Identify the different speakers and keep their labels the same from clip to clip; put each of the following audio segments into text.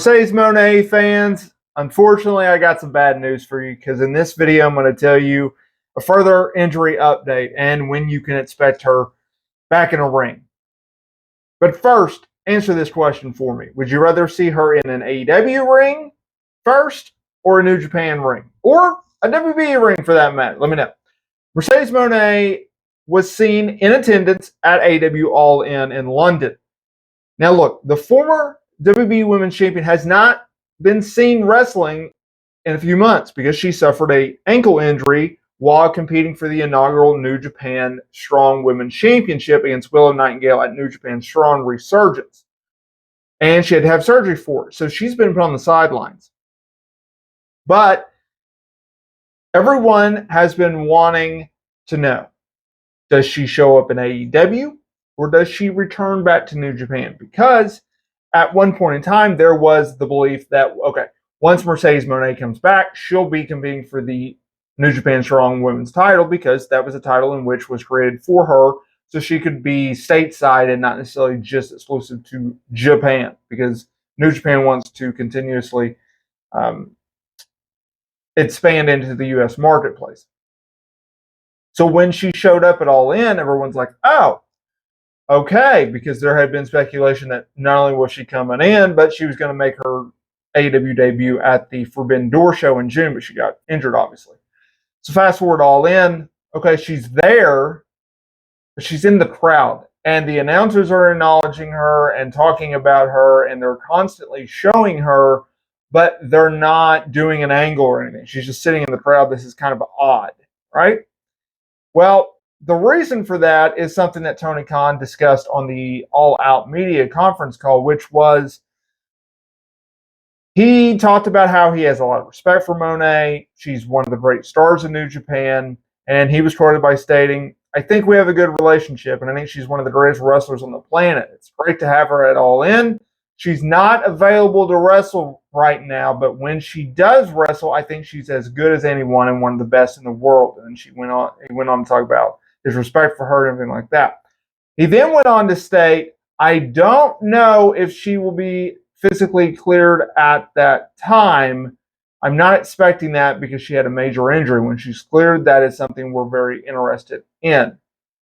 Speaker 1: Mercedes Mone fans, unfortunately, I got some bad news for you because in this video, I'm going to tell you a further injury update and when you can expect her back in a ring. But first, answer this question for me. Would you rather see her in an AEW ring first or a New Japan ring? Or a WWE ring for that matter? Let me know. Mercedes Mone was seen in attendance at AEW All In London. Now look, the former WWE Women's Champion has not been seen wrestling in a few months because she suffered an ankle injury while competing for the inaugural New Japan Strong Women's Championship against Willow Nightingale at New Japan Strong Resurgence. And she had to have surgery for it. So she's been put on the sidelines. But everyone has been wanting to know, does she show up in AEW or does she return back to New Japan? Because at one point in time, there was the belief that, okay, once Mercedes Mone comes back, she'll be competing for the New Japan Strong Women's title because that was a title in which was created for her so she could be stateside and not necessarily just exclusive to Japan because New Japan wants to continuously expand into the U.S. marketplace. So when she showed up at All In, everyone's like, oh, okay, because there had been speculation that not only was she coming in, but she was going to make her AEW debut at the Forbidden Door show in June, but she got injured, obviously. So fast forward All In, okay, she's there, but she's in the crowd, and the announcers are acknowledging her and talking about her, and they're constantly showing her, but they're not doing an angle or anything. She's just sitting in the crowd. This is kind of odd, right? Well, the reason for that is something that Tony Khan discussed on the All Out Media conference call, which was he talked about how he has a lot of respect for Mone. She's one of the great stars in New Japan. And he was quoted by stating, I think we have a good relationship, and I think she's one of the greatest wrestlers on the planet. It's great to have her at All In. She's not available to wrestle right now, but when she does wrestle, I think she's as good as anyone and one of the best in the world. And he went on to talk about his respect for her and everything like that. He then went on to state, I don't know if she will be physically cleared at that time. I'm not expecting that because she had a major injury. When she's cleared, that is something we're very interested in.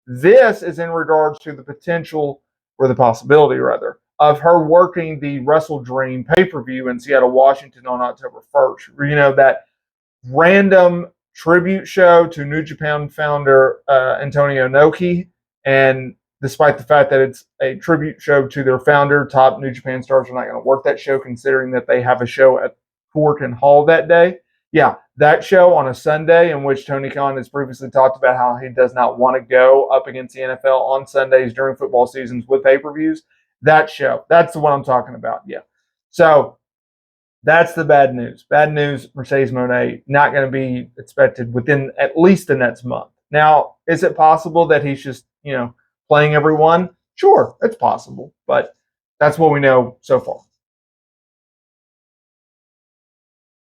Speaker 1: This is in regards to the potential, or the possibility rather, of her working the Wrestle Dream pay-per-view in Seattle, Washington on October 1st. You know, that random tribute show to New Japan founder Antonio Inoki, and despite the fact that it's a tribute show to their founder, top New Japan stars are not going to work that show considering that they have a show at Corkin Hall that day. Yeah, that show on a Sunday in which Tony Khan has previously talked about how he does not want to go up against the NFL on Sundays during football seasons with pay-per-views. That show, that's the one I'm talking about, yeah. So that's the bad news. Bad news, Mercedes Mone not going to be expected within at least the next month. Now, is it possible that he's just, playing everyone? Sure, it's possible, but that's what we know so far.